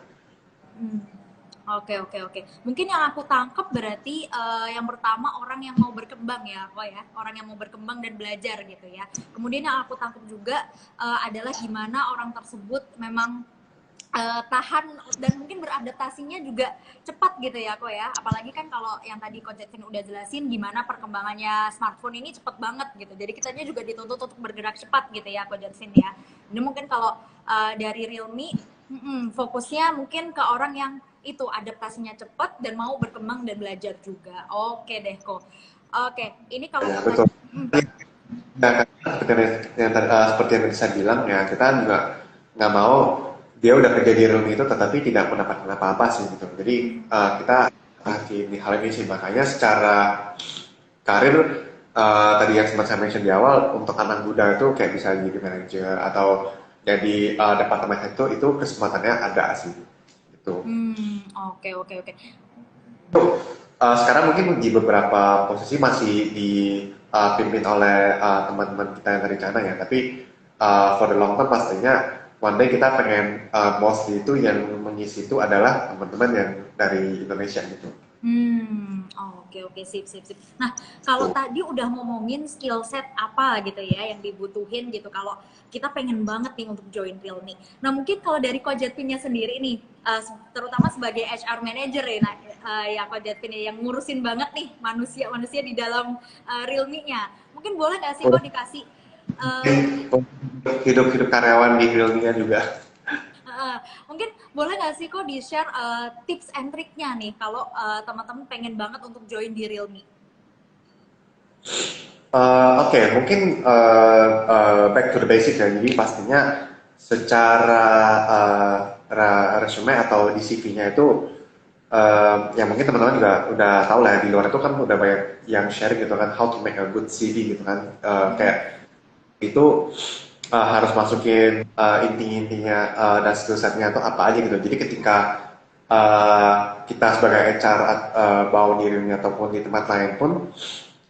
Speaker 1: Oke, oke, oke. Mungkin yang aku tangkap berarti yang pertama orang yang mau berkembang ya, kok ya, orang yang mau berkembang dan belajar gitu ya. Kemudian yang aku tangkap juga adalah gimana orang tersebut memang tahan dan mungkin beradaptasinya juga cepat gitu ya, kok ya. Apalagi kan kalau yang tadi Coach Edwin udah jelasin gimana perkembangannya smartphone ini cepet banget gitu. Jadi kitanya juga dituntut untuk bergerak cepat gitu ya, Coach Edwin ya. Ini mungkin kalau dari Realme fokusnya mungkin ke orang yang itu adaptasinya cepat dan mau berkembang dan belajar juga. Oke deh kok. Oke, ini kalau
Speaker 2: Ya, betul. Ya, seperti yang tadi saya bilang ya, kita juga nggak mau dia udah kerja di Realme itu tetapi tidak mendapatkan apa-apa sih gitu. Jadi kita di hal ini sih, makanya secara karir tadi yang sempat saya mention di awal, untuk anak muda itu kayak bisa jadi manajer atau jadi departemen itu kesempatannya ada sih gitu.
Speaker 1: Oke, oke, oke.
Speaker 2: Sekarang mungkin di beberapa posisi masih dipimpin oleh teman-teman kita yang dari China ya, tapi for the long term pastinya one day kita pengen mostly itu yang mengisi itu adalah teman-teman yang dari Indonesia gitu.
Speaker 1: Oke, oke, sip, sip, sip. Nah, kalau tadi udah ngomongin skill set apa gitu ya yang dibutuhin gitu kalau kita pengen banget nih untuk join Realme. Nah, mungkin kalau dari Coach Edwin sendiri nih, terutama sebagai HR manager ya, ya Coach Edwin yang ngurusin banget nih manusia-manusia di dalam Realme-nya. Mungkin boleh nggak sih kok dikasih
Speaker 2: Hidup karyawan di Realme juga.
Speaker 1: mungkin boleh nggak sih kok di-share tips and triknya nih kalau teman-teman pengen banget untuk join di Realme?
Speaker 2: Oke, mungkin back to the basic ya. Jadi pastinya secara resume atau di CV-nya itu, ya mungkin teman-teman juga udah tahu lah ya, di luar itu kan udah banyak yang sharing gitu kan, how to make a good CV gitu kan. Kayak itu harus masukin inti-intinya dan skill setnya itu apa aja gitu. Jadi ketika kita sebagai HR bawa dirinya ataupun di tempat lain pun,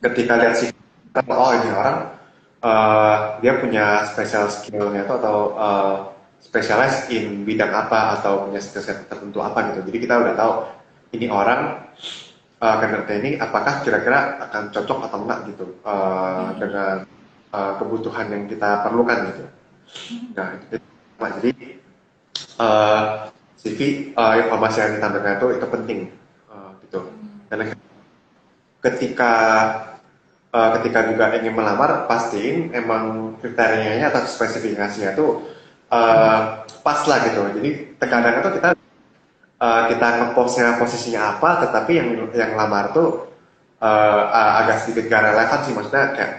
Speaker 2: ketika lihat CV, oh ini orang dia punya special skillnya itu atau specialize in bidang apa atau punya skill set tertentu apa gitu. Jadi kita udah tahu ini orang kerja ini apakah kira-kira akan cocok atau enggak gitu dengan kebutuhan yang kita perlukan gitu. Nah, jadi uh, CV informasi yang ditampilkan itu penting gitu. Dan ketika juga ingin melamar, pastiin emang kriterianya atau spesifikasinya itu pas lah gitu. Jadi terkadang itu kita ngepostnya posisinya apa, tetapi yang lamar tuh agak sedikit gak relevan sih, maksudnya kayak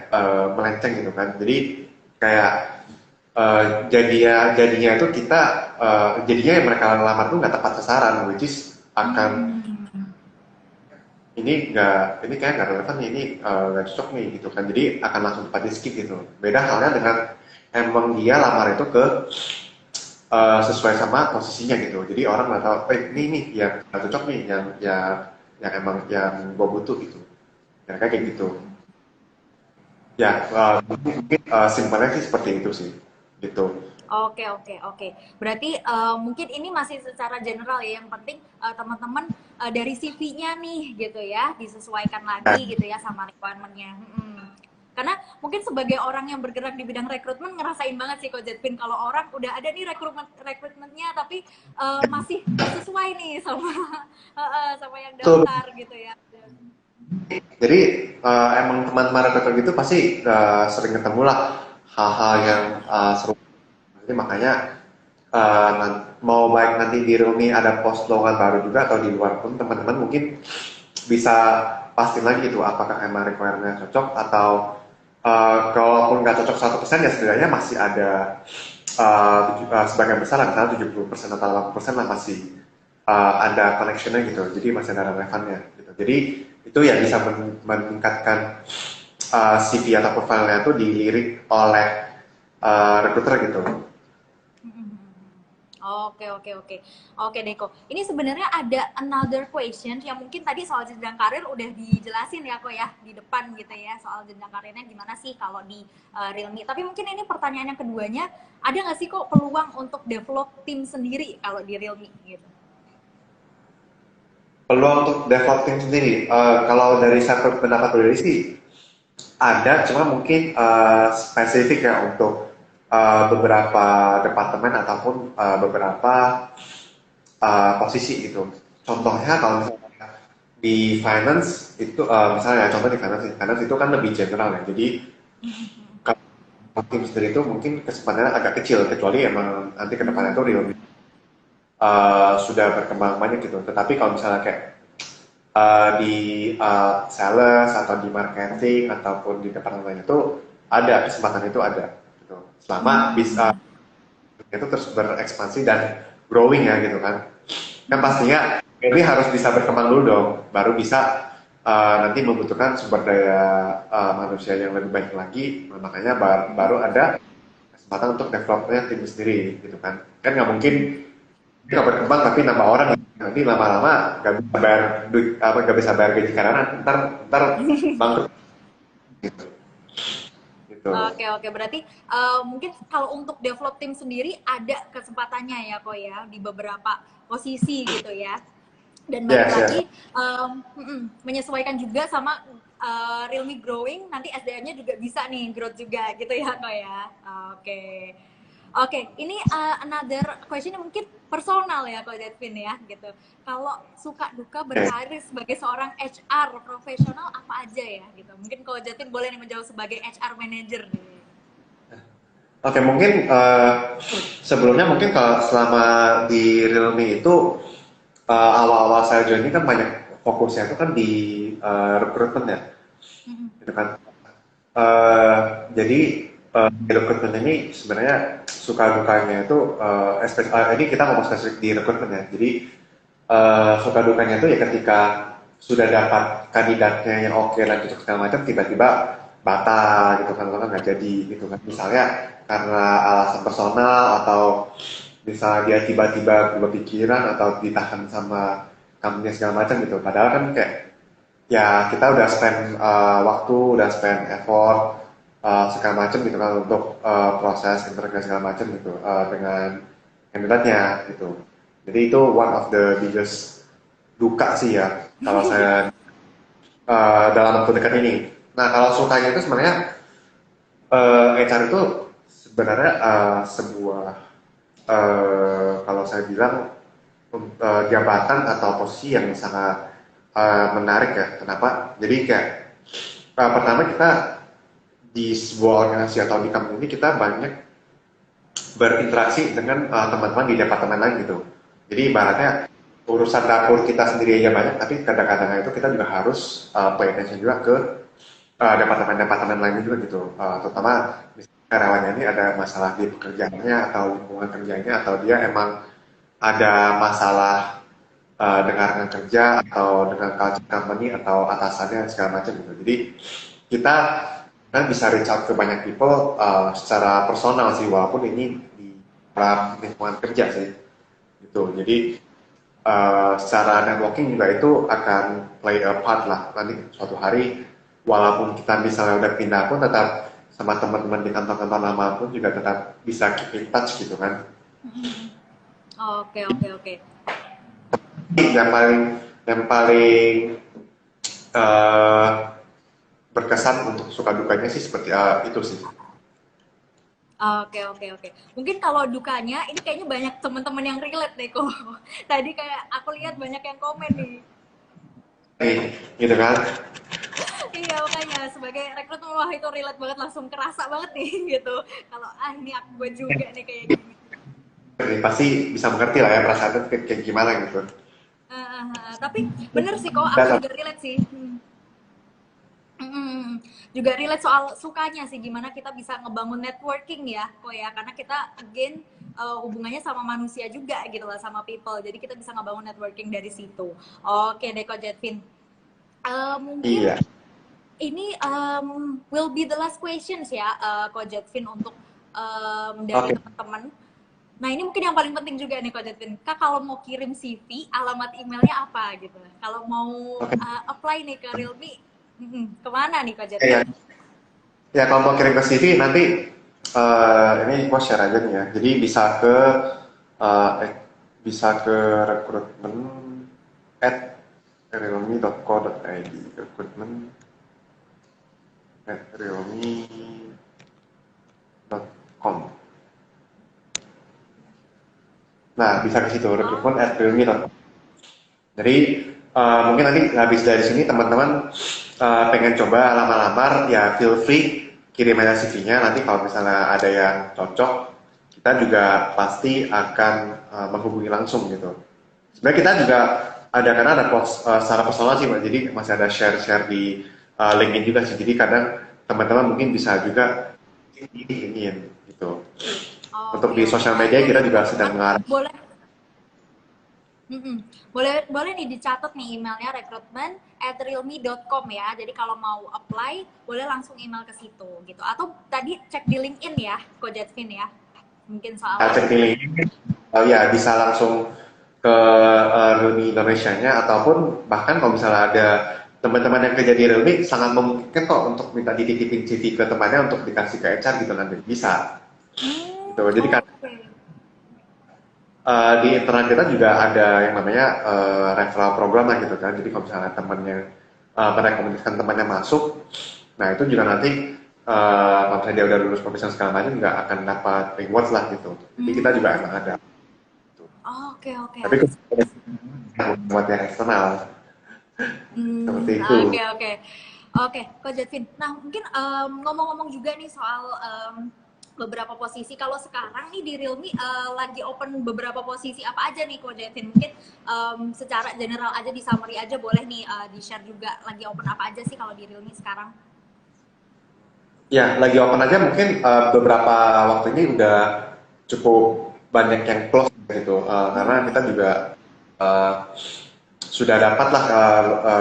Speaker 2: melenceng gitu kan. Jadi kayak jadinya itu kita jadinya yang mereka lamar tuh nggak tepat sasaran, which is akan ini kayak nggak relevan nih, ini nggak cocok nih gitu kan, jadi akan langsung cepat di skip gitu. Beda halnya dengan emang dia lamar itu ke sesuai sama posisinya gitu, jadi orang nggak tahu ini nih yang nggak cocok nih, yang emang yang gue butuh gitu, ya kayak gitu ya. Mungkin simpelnya sih seperti itu sih gitu.
Speaker 1: Oke, oke, oke. Berarti mungkin ini masih secara general ya. Yang penting teman-teman dari CV-nya nih gitu ya, disesuaikan lagi gitu ya sama requirement-nya. Karena mungkin sebagai orang yang bergerak di bidang rekrutmen ngerasain banget sih Coach Zetpin kalau orang udah ada nih rekrutmennya tapi masih sesuai nih sama sama yang daftar gitu ya.
Speaker 2: Jadi emang teman-teman rekruter gitu pasti sering ketemu lah hal-hal yang seru. Jadi makanya mau baik nanti di Rumi ada post lowongan baru juga atau di luar pun, teman-teman mungkin bisa pastiin lagi itu apakah emang requirement cocok, atau kalaupun nggak cocok 100% ya setidaknya masih ada sebagian besar lah, misalnya 70% atau 80% lah masih ada connection-nya gitu, jadi masih ada relevannya gitu. Jadi itu ya bisa meningkatkan CV atau profilnya itu dilirik oleh recruiter gitu.
Speaker 1: Oke, oke, oke. Oke, Deko. Ini sebenarnya ada another question yang mungkin tadi soal jenjang karir udah dijelasin ya, kok ya, di depan gitu ya, soal jenjang karirnya gimana sih kalau di Realme. Tapi mungkin ini pertanyaan yang keduanya, ada nggak sih kok peluang untuk develop tim sendiri kalau di Realme gitu?
Speaker 2: Peluang untuk develop tim sendiri, kalau dari saya pendapat pribadi sih ada, cuma mungkin spesifik ya untuk beberapa departemen ataupun beberapa posisi gitu. Contohnya kalau misalnya di finance itu, misalnya contoh di finance itu kan lebih general ya. Jadi kalau tim sendiri itu mungkin kesempatannya agak kecil, kecuali emang nanti ke depannya itu real sudah berkembang banyak gitu. Tetapi kalau misalnya kayak di sales atau di marketing ataupun di departemen itu ada kesempatan, itu ada gitu. Selama bisa itu terus berekspansi dan growing ya gitu kan. Kan pastinya ini harus bisa berkembang dulu dong, baru bisa nanti membutuhkan sumber daya manusia yang lebih baik lagi. Makanya baru ada kesempatan untuk developnya tim sendiri gitu kan. Kan nggak mungkin nggak berkembang tapi nambah orang, nanti lama-lama nggak bisa bayar duit, nggak bisa bayar gaji karyawan, ntar bangkrut gitu.
Speaker 1: Oke, oke. Berarti mungkin kalau untuk develop tim sendiri ada kesempatannya ya kok ya di beberapa posisi gitu ya. Dan balik lagi menyesuaikan juga sama Realme growing, nanti SDM-nya juga bisa nih growth juga gitu ya kok ya. Oke. Oke, ini another question yang mungkin personal ya Ko Zetpin ya gitu. Kalau suka duka berkarir sebagai seorang HR profesional apa aja ya gitu. Mungkin Ko Zetpin boleh nih menjawab sebagai HR manager nih.
Speaker 2: Oke, mungkin sebelumnya mungkin kalau selama di Realme itu awal-awal saya join ini kan banyak fokusnya itu kan di rekrutmen ya, gitu kan. Jadi di rekrutmen ini sebenarnya suka dukanya itu ini kita ngomong spesifik di rekrutmen ya. Jadi suka dukanya itu ya ketika sudah dapat kandidatnya yang oke dan cocok segala macam, tiba-tiba batal gitu kan, kalau nggak jadi gitu kan. Misalnya karena alasan personal, atau misalnya dia tiba-tiba berubah pikiran atau ditahan sama company segala macam gitu. Padahal kan kayak ya kita udah spend waktu, udah spend effort segala macam gitu kan untuk proses interview segala macam gitu dengan kandidatnya gitu. Jadi itu one of the biggest duka sih ya kalau saya dalam waktu dekat ini. Nah, kalau sukanya itu sebenarnya HR itu sebenarnya sebuah kalau saya bilang jabatan atau posisi yang sangat menarik ya. Kenapa? Jadi kayak pertama kita di sebuah organisasi atau di company kita banyak berinteraksi dengan teman-teman di departemen lain gitu. Jadi ibaratnya urusan dapur kita sendiri aja banyak, tapi kadang-kadang itu kita juga harus pay attention juga ke departemen-departemen lainnya juga gitu. Terutama misalnya karyawannya ini ada masalah di pekerjaannya atau lingkungan kerjanya atau dia emang ada masalah dengan rekan kerja atau dengan culture company atau atasannya segala macam gitu. Jadi kita kan bisa reach out ke banyak people secara personal sih, walaupun ini di dalam lingkungan kerja sih gitu. Jadi secara networking juga itu akan play a part lah nanti suatu hari, walaupun kita misalnya udah pindah pun tetap sama teman-teman di kantor-kantor lama pun juga tetap bisa keep in touch gitu kan.
Speaker 1: Oke.
Speaker 2: Yang paling berkesan untuk suka dukanya sih seperti itu sih.
Speaker 1: Oke. Mungkin kalau dukanya, ini kayaknya banyak teman-teman yang relate deh kok. Tadi kayak aku lihat banyak yang komen nih.
Speaker 2: Gitu kan.
Speaker 1: Iya, makanya sebagai rekrutmen wah itu relate banget, langsung kerasa banget nih gitu. Kalau ini gue juga nih kayak gini.
Speaker 2: Pasti bisa mengerti lah ya perasaannya kayak gimana gitu.
Speaker 1: Tapi bener sih kok, aku juga relate sih. Juga relate soal sukanya sih, gimana kita bisa ngebangun networking ya kok ya, karena kita again hubungannya sama manusia juga gitu lah, sama people, jadi kita bisa ngebangun networking dari situ. Oke deh Ko Jetvin, mungkin
Speaker 2: Iya.
Speaker 1: ini will be the last questions ya Ko Jetvin untuk dari teman-teman. Nah ini mungkin yang paling penting juga nih Ko Jetvin, Kak kalau mau kirim CV, alamat emailnya apa gitu, kalau mau apply nih ke Realme, kemana nih Ko Jetvin?
Speaker 2: Ya kalau mau kirim ke CV nanti ini gue share aja nih ya. Jadi bisa ke rekrutmen at realme.co.id, rekrutmen at realme.com. Nah, bisa ke situ, rekrutmen at realme.com. Jadi mungkin nanti habis dari sini teman-teman pengen coba lamar-lamar, ya feel free kirim aja CV-nya. Nanti kalau misalnya ada yang cocok, kita juga pasti akan menghubungi langsung gitu. Sebenarnya kita juga ada post secara personal sih, jadi masih ada share-share di LinkedIn juga sih. Jadi kadang teman-teman mungkin bisa juga ini gitu. Untuk di sosial media kita juga sedang mengarah.
Speaker 1: Boleh nih dicatat nih emailnya, rekrutmen@realme.com ya. Jadi kalau mau apply boleh langsung email ke situ gitu. Atau tadi cek di LinkedIn ya, Ko Jetvin ya. Mungkin soal
Speaker 2: cek di LinkedIn. Ya bisa langsung ke Realme Indonesia-nya, ataupun bahkan kalau misalnya ada teman-teman yang kerja di Realme, sangat memungkinkan kok untuk minta dititipin CV ke temannya untuk dikasih ke HR gitu, nanti bisa. Gitu. Jadi kan di internal kita juga ada yang namanya referral program lah gitu kan. Jadi kalau misalnya temannya merekomendasikan temannya masuk, nah itu juga nanti kalau misalnya dia udah lulus profesional segala macam juga akan dapat rewards lah gitu. Jadi kita juga emang ada.
Speaker 1: Oke.
Speaker 2: Tapi buat yang eksternal seperti itu.
Speaker 1: Oke, Ko Jetvin. Nah mungkin ngomong-ngomong juga nih soal beberapa posisi. Kalau sekarang nih di Realme lagi open beberapa posisi apa aja nih Ko Jetvin? Mungkin secara general aja, di summary aja boleh nih di-share juga lagi open apa aja sih kalau di Realme sekarang?
Speaker 2: Ya, lagi open aja mungkin beberapa waktu ini udah cukup banyak yang close gitu. Karena kita juga sudah dapat lah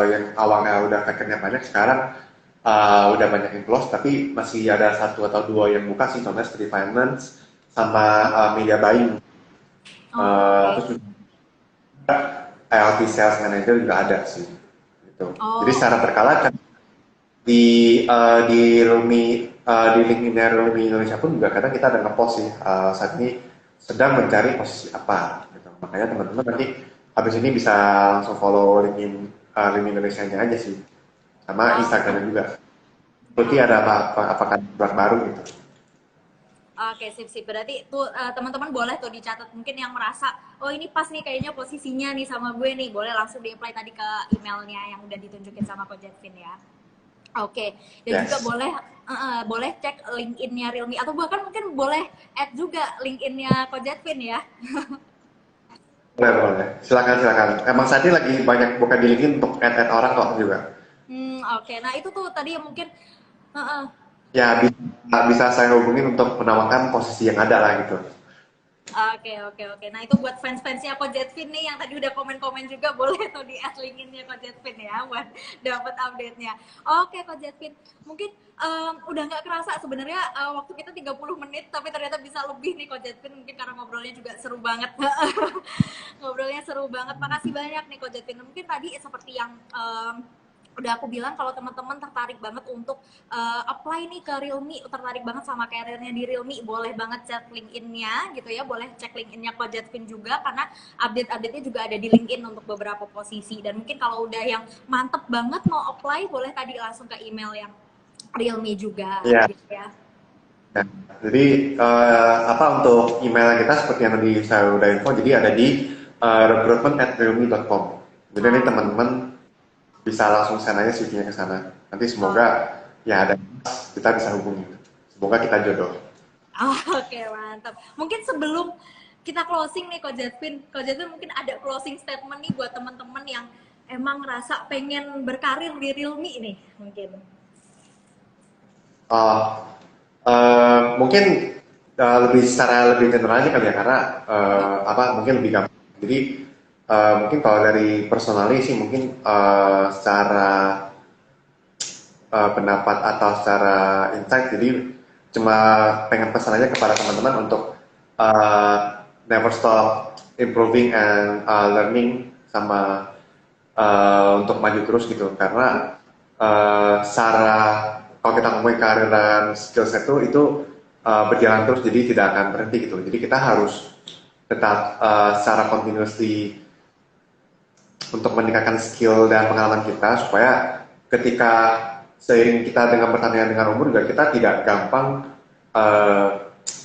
Speaker 2: yang awalnya udah vacantnya banyak, sekarang udah banyak yang close, tapi masih ada 1 atau 2 yang buka sih, contohnya seperti finance sama media buying. Terus juga IoT sales manager juga ada sih gitu. Jadi secara berkala kan di Realme di LinkedIn Realme Indonesia pun juga kadang kita ada ngepost sih saat ini sedang mencari posisi apa gitu. Makanya teman-teman nanti habis ini bisa langsung follow LinkedIn Indonesia-nya aja sih, sama
Speaker 1: Oh,
Speaker 2: Instagramnya juga. Berarti ada
Speaker 1: oke.
Speaker 2: apa-apa apakah baru gitu.
Speaker 1: Oke, sip sip. Berarti tuh teman-teman boleh tuh dicatat mungkin yang merasa oh ini pas nih kayaknya posisinya nih sama gue nih, boleh langsung di-apply tadi ke emailnya yang udah ditunjukin sama Coach Jetvin ya. Oke, dan juga
Speaker 2: Yes.
Speaker 1: boleh cek LinkedIn-nya Realme atau bahkan mungkin boleh add juga LinkedIn-nya Coach Jetvin ya.
Speaker 2: Boleh, boleh. Silakan, silakan. Emang Sadi lagi banyak buka di LinkedIn untuk add orang kok juga.
Speaker 1: Oke. Nah, itu tuh tadi yang mungkin uh, uh,
Speaker 2: Ya, bisa saya hubungin untuk menawarkan posisi yang ada lah gitu.
Speaker 1: Oke, oke, oke. Nah, itu buat fans-fansnya Coach Jetvin nih yang tadi udah komen-komen juga boleh tuh di add LinkedIn-nya Coach Jetvin ya buat dapat update-nya. Oke, Coach Jetvin. Mungkin udah nggak kerasa sebenarnya waktu kita 30 menit tapi ternyata bisa lebih nih Coach Jetvin mungkin karena ngobrolnya juga seru banget. Ngobrolnya seru banget. Makasih banyak nih Coach Jetvin. Mungkin tadi seperti yang udah aku bilang kalau teman-teman tertarik banget untuk apply nih ke Realme, tertarik banget sama karirnya di Realme, boleh banget cek LinkedIn-nya gitu ya, boleh cek LinkedIn-nya Coach Jetvin juga karena update-update-nya juga ada di LinkedIn untuk beberapa posisi. Dan mungkin kalau udah yang mantep banget mau apply, boleh tadi langsung ke email yang Realme juga
Speaker 2: Ya,
Speaker 1: gitu ya.
Speaker 2: ya. Jadi apa untuk email kita seperti yang tadi saya udah info, jadi ada di recruitment@realme.com. Jadi ini
Speaker 1: Oh,
Speaker 2: teman-teman bisa langsung send aja CV-nya ke sana. Nanti semoga
Speaker 1: oh,
Speaker 2: ya ada kita bisa hubungi. Semoga kita jodoh.
Speaker 1: oh, oke, mantap. Mungkin sebelum kita closing nih Coach Jetvin mungkin ada closing statement nih buat teman-teman yang emang ngerasa pengen berkarir di Realme nih mungkin.
Speaker 2: Uh, mungkin lebih secara lebih general aja kali ya karena apa mungkin lebih gampang. Jadi mungkin kalau dari personally sih mungkin secara pendapat atau secara insight jadi cuma pengen pesan aja kepada teman-teman untuk never stop improving and learning sama untuk maju terus gitu karena secara kalau kita ngomongin karir dan skill set itu berjalan terus jadi tidak akan berhenti gitu jadi kita harus tetap secara continuously untuk meningkatkan skill dan pengalaman kita supaya ketika seiring kita dengan pertandingan dengan umur juga kita tidak gampang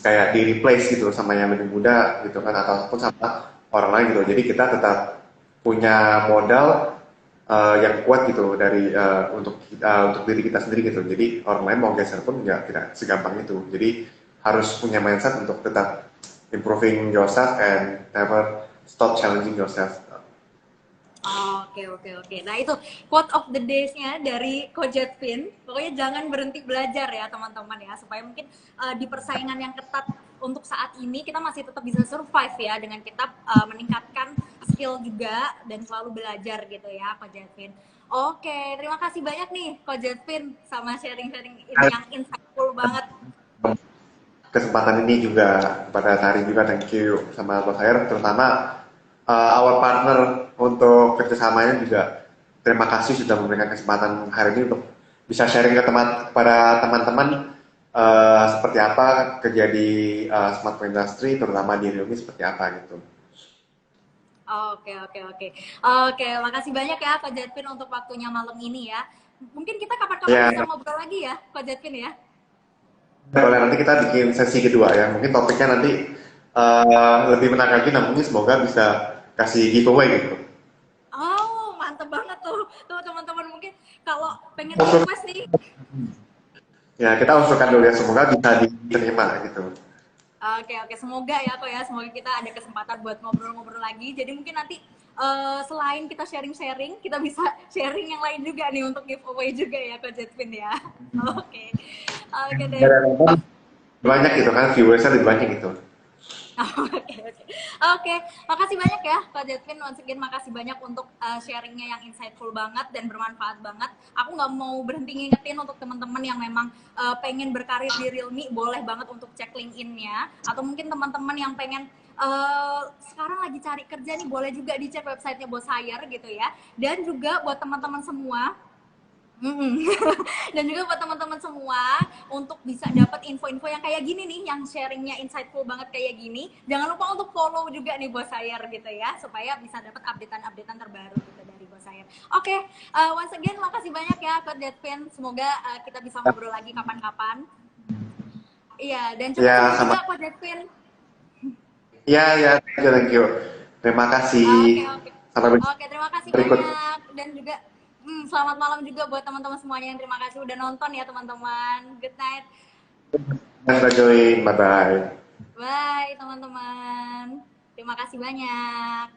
Speaker 2: kayak di replace gitu sama yang lebih muda gitu kan ataupun sama orang lain gitu jadi kita tetap punya modal yang kuat gitu dari untuk diri kita sendiri gitu jadi orang lain mau geser pun ya tidak segampang itu jadi harus punya mindset untuk tetap improving yourself and never stop challenging yourself.
Speaker 1: Oke, oke, oke. Nah, itu quote of the days-nya dari Coach Jetvin. Pokoknya jangan berhenti belajar ya, teman-teman ya, supaya mungkin di persaingan yang ketat untuk saat ini kita masih tetap bisa survive ya dengan kita meningkatkan skill juga dan selalu belajar gitu ya, Coach Jetvin. Oke, terima kasih banyak nih Coach Jetvin sama sharing-sharing yang insightful banget.
Speaker 2: Kesempatan ini juga kepada Tari juga thank you sama Bos Air terutama our partner untuk kerjasamanya juga terima kasih sudah memberikan kesempatan hari ini untuk bisa sharing ke kepada teman-teman seperti apa kerja di smartphone industry terutama di Realme seperti apa gitu.
Speaker 1: Oke, oke, oke. Oke, makasih banyak ya Coach Jetvin untuk waktunya malam ini ya. Mungkin kita kapan-kapan
Speaker 2: Ya
Speaker 1: bisa ngobrol lagi ya, Coach Jetvin ya.
Speaker 2: boleh nanti kita bikin sesi kedua ya mungkin topiknya nanti lebih menarik lagi nah mungkin semoga bisa kasih giveaway gitu.
Speaker 1: Oh, mantep banget tuh. Tuh teman-teman mungkin kalau pengen
Speaker 2: Usul,
Speaker 1: request nih.
Speaker 2: ya kita usulkan dulu ya semoga bisa diterima gitu.
Speaker 1: Oke, oke. Semoga ya kok ya. Semoga kita ada kesempatan buat ngobrol-ngobrol lagi. Jadi mungkin nanti selain kita sharing-sharing, kita bisa sharing yang lain juga nih untuk giveaway juga ya Coach Jetvin ya. Oke. Oke deh.
Speaker 2: Banyak gitu kan viewersnya lebih banyak gitu.
Speaker 1: Oke, oke. Oke, makasih banyak ya Kak Jetvin. Once again, makasih banyak untuk sharingnya yang insightful banget dan bermanfaat banget. Aku nggak mau berhenti ngingetin untuk teman-teman yang memang pengen berkarir di Realme, boleh banget untuk cek LinkedIn-nya. Atau mungkin teman-teman yang pengen sekarang lagi cari kerja nih, boleh juga dicek websitenya Bos Hire gitu ya. Dan juga buat teman-teman semua, Mm-mm. Dan juga buat teman-teman semua untuk bisa dapat info-info yang kayak gini nih, yang sharingnya insightful banget kayak gini, jangan lupa untuk follow juga nih Bos Sayer gitu ya, supaya bisa dapat updatean-updatean terbaru gitu dari Bos Sayer. Oke, once again makasih banyak ya Coach Devin. Semoga kita bisa ngobrol lagi kapan-kapan. Iya, dan cepet
Speaker 2: Ya,
Speaker 1: sembuh
Speaker 2: sama.
Speaker 1: juga Coach Devin.
Speaker 2: Ya, ya, thank you, thank you. Terima kasih.
Speaker 1: Oke, oke.
Speaker 2: Sampai
Speaker 1: Oke, terima kasih
Speaker 2: berikut.
Speaker 1: banyak. Dan juga selamat malam juga buat teman-teman semuanya yang terima kasih udah nonton ya teman-teman. Good night.
Speaker 2: Thanks for join. Bye bye.
Speaker 1: Bye teman-teman. Terima kasih banyak.